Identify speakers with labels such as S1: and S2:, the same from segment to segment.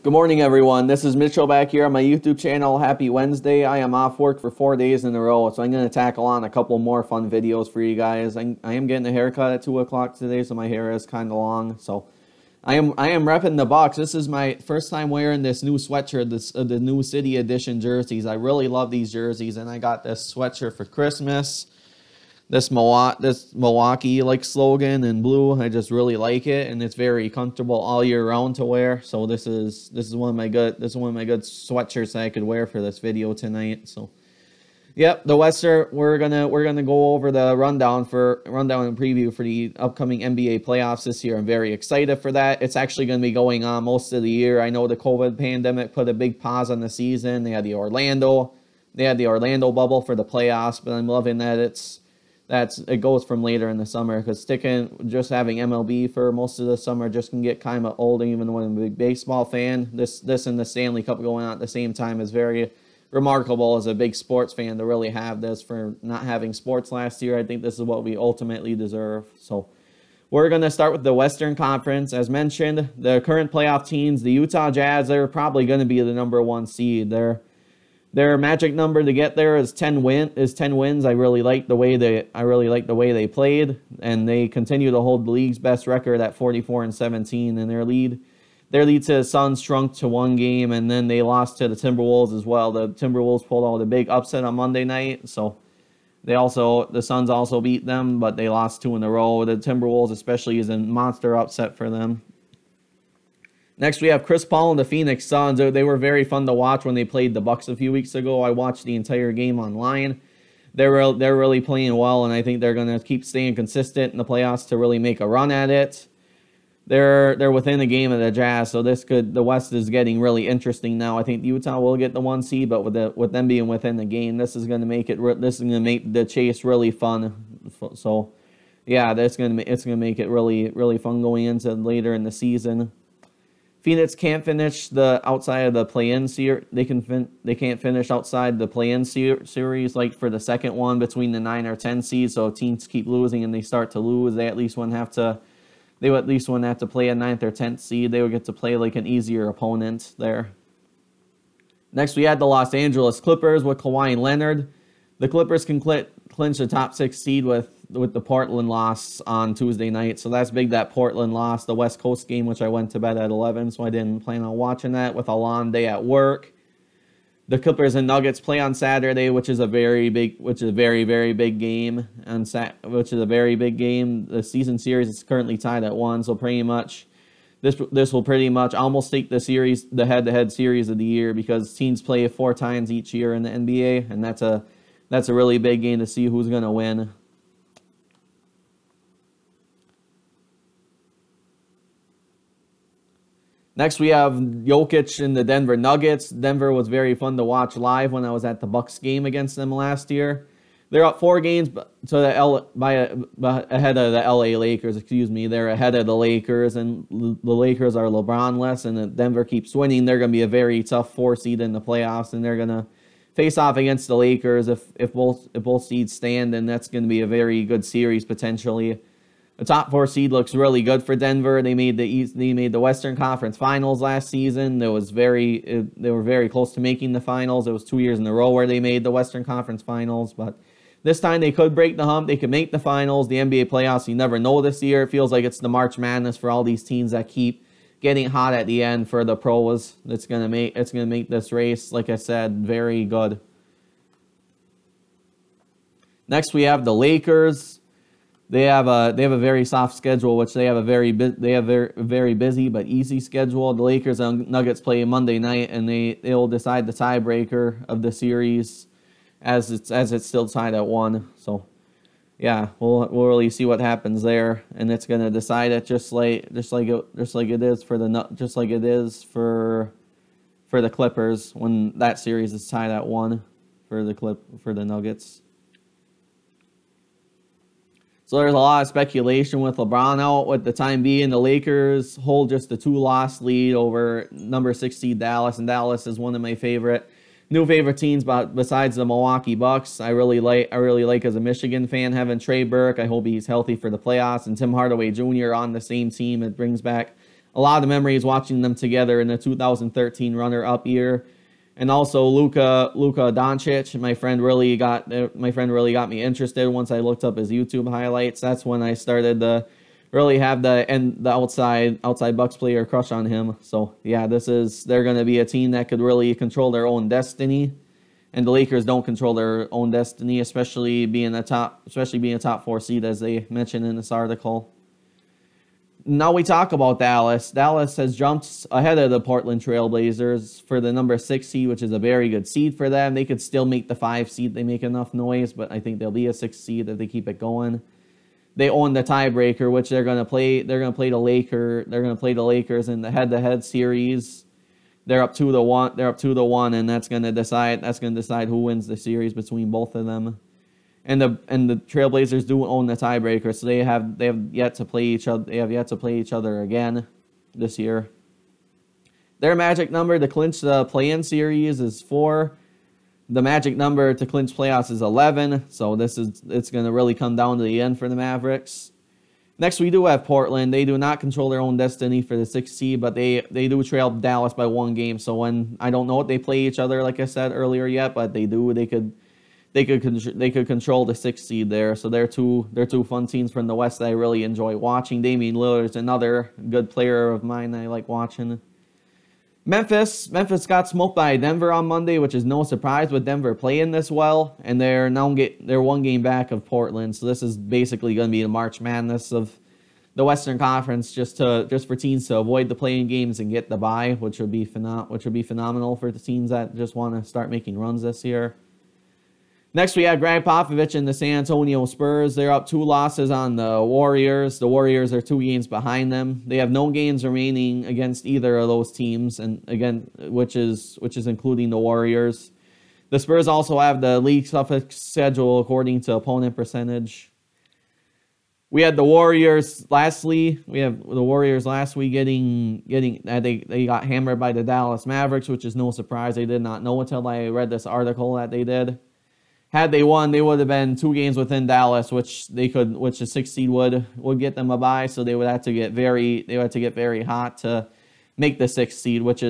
S1: Good morning, everyone. This is Mitchell back here on my YouTube channel. Happy Wednesday. I am off work for 4 days in a row, so I'm going to tackle on a couple more fun videos for you guys. I am getting a haircut at 2 o'clock today, so my hair is kind of long. So I am repping the Bucks. This is my first time wearing this new sweatshirt, the new City Edition jerseys. I really love these jerseys, and I got this sweatshirt for Christmas. This Milwaukee like slogan in blue, I just really like it, and it's very comfortable all year round to wear. So this is one of my good sweatshirts that I could wear for this video tonight. So yep, the Western, we're gonna go over the rundown and preview for the upcoming NBA playoffs this year. I'm very excited for that. It's actually going to be going on most of the year. I know the COVID pandemic put a big pause on the season. They had the Orlando bubble for the playoffs, but I'm loving that it goes from later in the summer, because just having MLB for most of the summer just can get kind of old. Even when I'm a big baseball fan, this and the Stanley Cup going on at the same time is very remarkable as a big sports fan to really have this for not having sports last year. I think this is what we ultimately deserve. So we're going to start with the Western Conference. As mentioned, the current playoff teams, the Utah Jazz, they're probably going to be the #1 seed. Their magic number to get there is 10 wins. I really like the way they played, and they continue to hold the league's best record at 44-17. And their lead to the Suns shrunk to 1 game, and then they lost to the Timberwolves as well. The Timberwolves pulled out a big upset on Monday night, so the Suns also beat them, but they lost 2 in a row. The Timberwolves especially is a monster upset for them. Next, we have Chris Paul and the Phoenix Suns. They were very fun to watch when they played the Bucks a few weeks ago. I watched the entire game online. They're really playing well, and I think they're going to keep staying consistent in the playoffs to really make a run at it. They're within a game of the Jazz, so the West is getting really interesting now. I think Utah will get the 1 seed, but with them being within the game, this is going to make the chase really fun. So yeah, it's going to make it really fun going into later in the season. Phoenix can't finish outside of the play-in series. They can't finish outside the play-in series, like for the second one between the 9 or 10 seeds. So teams keep losing and they start to lose. They would at least wouldn't have to play a 9th or 10th seed. They would get to play like an easier opponent there. Next, we had the Los Angeles Clippers with Kawhi and Leonard. The Clippers can clinch the top 6 seed with the Portland loss on Tuesday night. So that's big, that Portland loss, the West Coast game, which I went to bed at 11, so I didn't plan on watching that with a long day at work. The Clippers and Nuggets play on Saturday, which is a very big game. Which is a very big game. The season series is currently tied at 1, so pretty much this will pretty much almost take the head-to-head series of the year, because teams play 4 times each year in the NBA, and that's a really big game to see who's going to win. Next, we have Jokic and the Denver Nuggets. Denver was very fun to watch live when I was at the Bucks game against them last year. They're up 4 games ahead of the LA Lakers. Excuse me, they're ahead of the Lakers, and the Lakers are LeBron-less, and Denver keeps winning. They're going to be a very tough 4 seed in the playoffs, and they're going to face off against the Lakers if both seeds stand, and that's going to be a very good series potentially. The top 4 seed looks really good for Denver. They made the Western Conference Finals last season. They were very close to making the finals. It was 2 years in a row where they made the Western Conference Finals, but this time they could break the hump. They could make the finals. The NBA playoffs, you never know this year. It feels like it's the March Madness for all these teams that keep getting hot at the end for the pros. It's gonna make this race, like I said, very good. Next, we have the Lakers. They have a very soft schedule, which they have a very busy but easy schedule. The Lakers and Nuggets play Monday night, and they'll decide the tiebreaker of the series, as it's still tied at 1. So yeah, we'll really see what happens there, and it's gonna decide it just like it is for the Clippers when that series is tied at 1 for the Nuggets. So there's a lot of speculation with LeBron out. With the time being, the Lakers hold just a 2-loss lead over number 6 seed Dallas, and Dallas is one of my new favorite teams, besides the Milwaukee Bucks. I really like as a Michigan fan having Trey Burke. I hope he's healthy for the playoffs, and Tim Hardaway Jr. on the same team. It brings back a lot of memories watching them together in the 2013 runner-up year. And also Luka Doncic, my friend really got me interested once I looked up his YouTube highlights. That's when I started to really have the outside Bucks player crush on him. So yeah, they're going to be a team that could really control their own destiny, and the Lakers don't control their own destiny, especially being a top 4 seed, as they mentioned in this article. Now we talk about Dallas. Dallas has jumped ahead of the Portland Trail Blazers for the number 6 seed, which is a very good seed for them. They could still make the 5 seed. They make enough noise, but I think they'll be a 6 seed if they keep it going. They own the tiebreaker, which they're going to play the Lakers in the head-to-head series. They're up 2-1, and that's going to decide who wins the series between both of them. And the Trailblazers do own the tiebreaker, so they have yet to play each other. They have yet to play each other again this year. Their magic number to clinch the play-in series is 4. The magic number to clinch playoffs is 11. So it's going to really come down to the end for the Mavericks. Next, we do have Portland. They do not control their own destiny for the 6th seed, but they do trail Dallas by 1 game. So I don't know if they play each other, like I said earlier yet, but they do. They could control the 6th seed there. So they're two fun teams from the West that I really enjoy watching. Damian Lillard is another good player of mine that I like watching. Memphis got smoked by Denver on Monday, which is no surprise with Denver playing this well, and they're 1 game back of Portland. So this is basically going to be the March Madness of the Western Conference, just for teams to avoid the play-in games and get the bye, which would be phenomenal for the teams that just want to start making runs this year. Next, we have Greg Popovich and the San Antonio Spurs. They're up 2 losses on the Warriors. The Warriors are 2 games behind them. They have no games remaining against either of those teams, and again, which is including the Warriors. The Spurs also have the league toughest schedule according to opponent percentage. We had the Warriors lastly. We have the Warriors last week they got hammered by the Dallas Mavericks, which is no surprise. They did not know until I read this article that they did. Had they won, they would have been 2 games within Dallas, which the 6th seed would get them a bye. So they would have to get very hot to make the 6th seed, which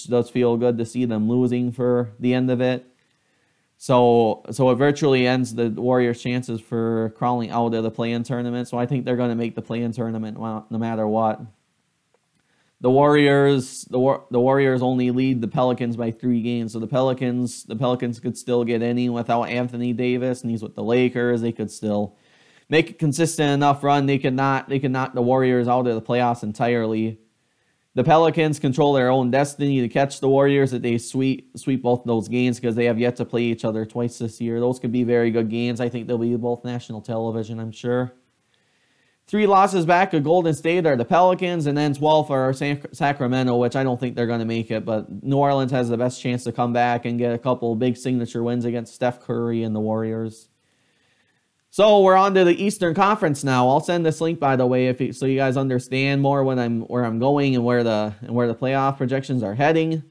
S1: does feel good to see them losing for the end of it. So it virtually ends the Warriors' chances for crawling out of the play-in tournament. So I think they're going to make the play-in tournament no matter what. The Warriors only lead the Pelicans by 3 games. So the Pelicans could still get any without Anthony Davis, and he's with the Lakers. They could still make a consistent enough run. They could knock the Warriors out of the playoffs entirely. The Pelicans control their own destiny to catch the Warriors if they sweep both those games, because they have yet to play each other twice this year. Those could be very good games. I think they'll be both national television, I'm sure. 3 losses back of Golden State are the Pelicans, and then 12 for Sacramento, which I don't think they're going to make it. But New Orleans has the best chance to come back and get a couple big signature wins against Steph Curry and the Warriors. So we're on to the Eastern Conference now. I'll send this link, by the way, so you guys understand more where I'm going and where the playoff projections are heading.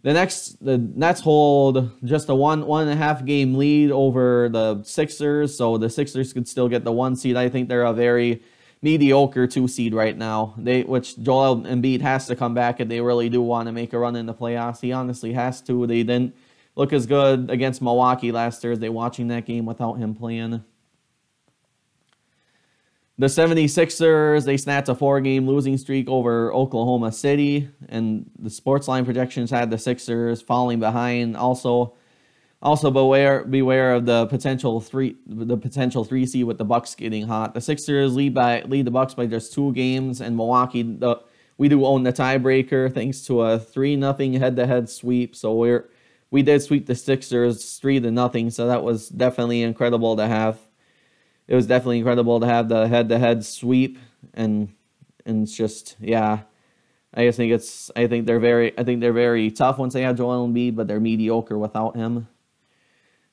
S1: The Nets hold just a 1.5 game lead over the Sixers, so the Sixers could still get the 1 seed. I think they're a very mediocre 2 seed right now. Which Joel Embiid has to come back if they really do want to make a run in the playoffs. He honestly has to. They didn't look as good against Milwaukee last Thursday, watching that game without him playing. The 76ers, they snapped a 4-game losing streak over Oklahoma City, and the Sportsline projections had the Sixers falling behind. Also beware of the potential 3 seed with the Bucks getting hot. The Sixers lead the Bucks by just 2 games, and Milwaukee, we do own the tiebreaker thanks to a 3-0 head-to-head sweep. So we did sweep the Sixers 3-0. So that was definitely incredible to have. It was definitely incredible to have the head-to-head sweep, and it's just, yeah. I think they're very tough once they have Joel Embiid, but they're mediocre without him.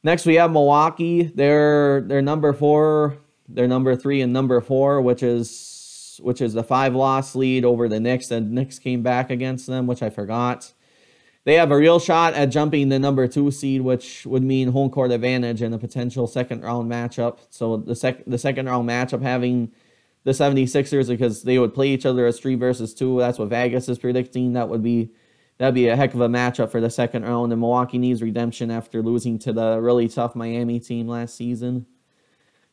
S1: Next, we have Milwaukee. They're number 4. They're number 3 and number 4, which is the 5-loss lead over the Knicks. And Knicks came back against them, which I forgot. They have a real shot at jumping the number 2 seed, which would mean home court advantage in a potential second-round matchup. So the second-round matchup having the 76ers because they would play each other as 3 versus 2. That's what Vegas is predicting. That'd be a heck of a matchup for the second round. And Milwaukee needs redemption after losing to the really tough Miami team last season.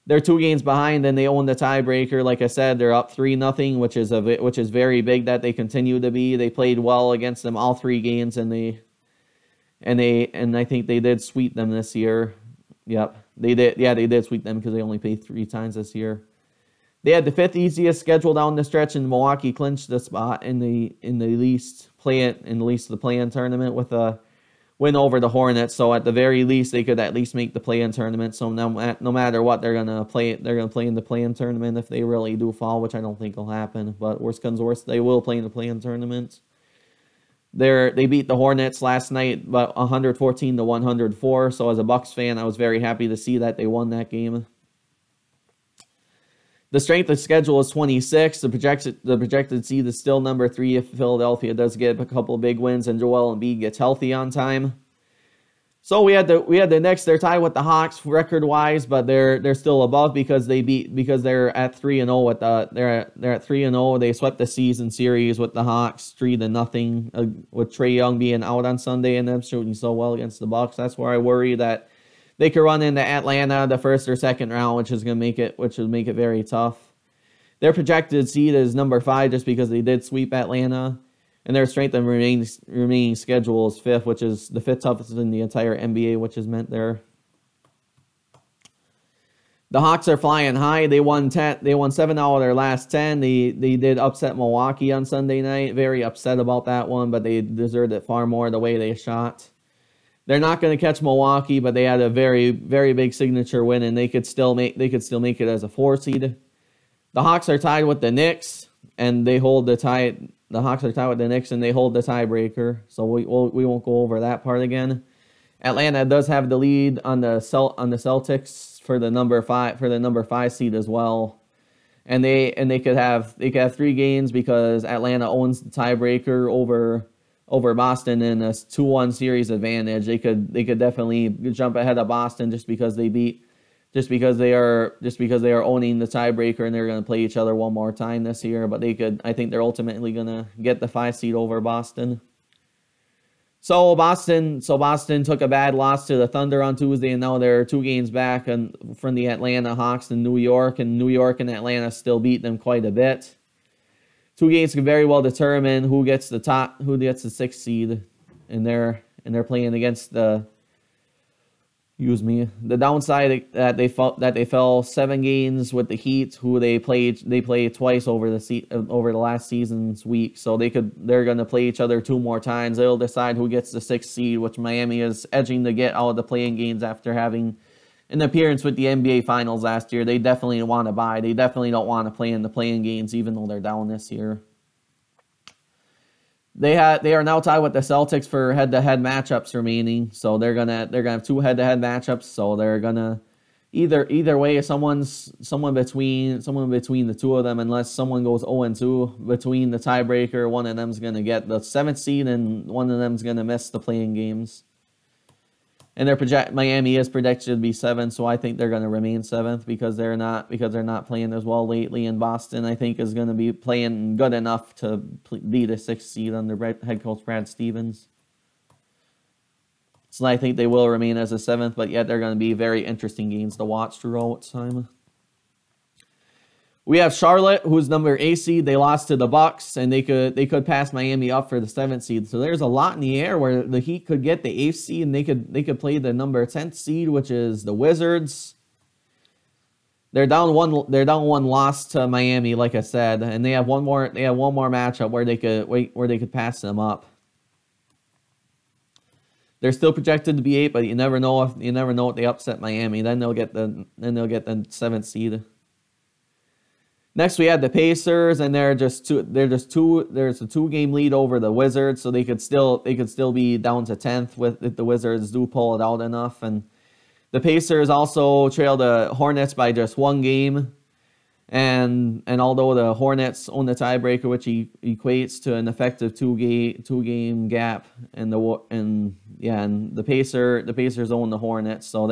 S1: They're 2 games behind, and they own the tiebreaker. Like I said, they're up 3-0, which is very big that they continue to be. They played well against them all 3 games, and I think they did sweep them this year. Yep, they did. Yeah, they did sweep them because they only played 3 times this year. They had the 5th easiest schedule down the stretch, and Milwaukee clinched the spot in the least the play-in tournament with a win over the Hornets. So at the very least, they could at least make the play-in tournament. So no matter what, they're gonna play in the play-in tournament if they really do fall, which I don't think will happen. But worst comes to worst, they will play in the play-in tournament. They beat the Hornets last night, but 114-104. So as a Bucks fan, I was very happy to see that they won that game. The strength of schedule is 26. The projected seed is still number 3 if Philadelphia does get a couple of big wins and Joel Embiid gets healthy on time. So we had the Knicks. They're tied with the Hawks record wise, but they're still above because they're at 3-0 with they're at 3-0. They swept the season series with the Hawks 3-0 with Trae Young being out on Sunday and them shooting so well against the Bucks. That's where I worry that they could run into Atlanta the first or second round, which would make it very tough. Their projected seed is number 5 just because they did sweep Atlanta, and their strength of remaining schedule is 5th, which is the 5th toughest in the entire NBA, which is meant there. The Hawks are flying high. They won 7 out of their last 10. They did upset Milwaukee on Sunday night. Very upset about that one, but they deserved it far more the way they shot. They're not going to catch Milwaukee, but they had a very, very big signature win, and they could still make it as a 4 seed. The Hawks are tied with the Knicks, and they hold the tie. The Hawks are tied with the Knicks, and they hold the tiebreaker. So we won't go over that part again. Atlanta does have the lead on the Celtics for the number 5 seed as well, and they could have 3 games because Atlanta owns the tiebreaker over Boston in a 2-1 series advantage. They could definitely jump ahead of Boston just because they are owning the tiebreaker, and they're going to play each other one more time this year. But I think they're ultimately going to get the 5 seed over Boston. So Boston took a bad loss to the Thunder on Tuesday, and now they're 2 games back from the Atlanta Hawks in New York, and New York and Atlanta still beat them quite a bit. 2 games can very well determine who gets the 6th seed, and they're playing against the downside that they fell 7 games with the Heat, who they played twice over the last season's week. So they're gonna play each other 2 more times. They'll decide who gets the 6th seed, which Miami is edging to get out of the play-in games after having an appearance with the NBA Finals last year. They definitely want to bye. They definitely don't want to play in the play-in games, even though they're down this year. They are now tied with the Celtics for head-to-head matchups remaining. So they're gonna have 2 head-to-head matchups. So they're gonna either way, someone between the 2 of them, unless someone goes 0-2 between the tiebreaker, one of them's gonna get the 7th seed, and one of them's gonna miss the play-in games. And Miami is projected to be 7th, so I think they're going to remain 7th because they're not playing as well lately. And Boston, I think, is going to be playing good enough to be the 6th seed under head coach Brad Stevens. So I think they will remain as a 7th, but yet they're going to be very interesting games to watch throughout time. We have Charlotte, who's number 8 seed. They lost to the Bucks, and they could pass Miami up for the 7th seed. So there's a lot in the air where the Heat could get the 8th seed, and they could play the number 10th seed, which is the Wizards. They're down one loss to Miami, like I said, and they have one more matchup where they could pass them up. They're still projected to be 8, but you never know if they upset Miami. Then they'll get the 7th seed. Next, we had the Pacers, and there's a 2-game lead over the Wizards, so they could still be down to 10th if the Wizards do pull it out enough. And the Pacers also trail the Hornets by just 1 game, and although the Hornets own the tiebreaker, which equates to an effective 2-game gap, and the Pacers own the Hornets, so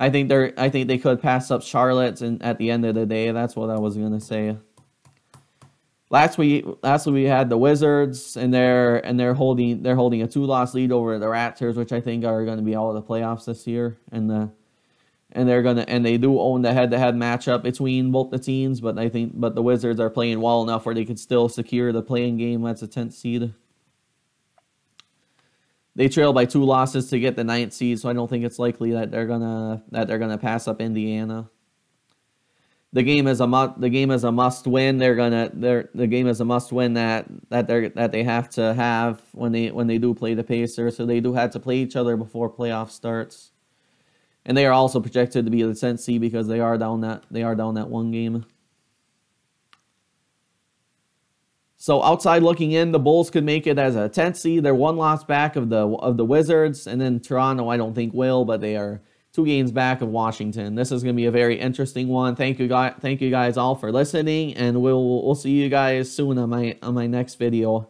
S1: I think they could pass up Charlotte and at the end of the day. That's what I was gonna say. Lastly, we had the Wizards, and they're holding a 2-loss lead over the Raptors, which I think are going to be out of the playoffs this year, and they do own the head-to-head matchup between both the teams, but the Wizards are playing well enough where they could still secure the play-in game. That's a 10th seed. They trail by 2 losses to get the 9th seed, so I don't think it's likely that they're gonna pass up Indiana. The game is a must win. The game is a must win that they have to have when they do play the Pacers. So they do have to play each other before playoff starts, and they are also projected to be the 10th seed because they are down that 1 game. So outside looking in, the Bulls could make it as a 10th seed. They're 1 loss back of the Wizards, and then Toronto I don't think will, but they are 2 games back of Washington. This is going to be a very interesting one. Thank you guys all for listening, and we'll see you guys soon on my next video.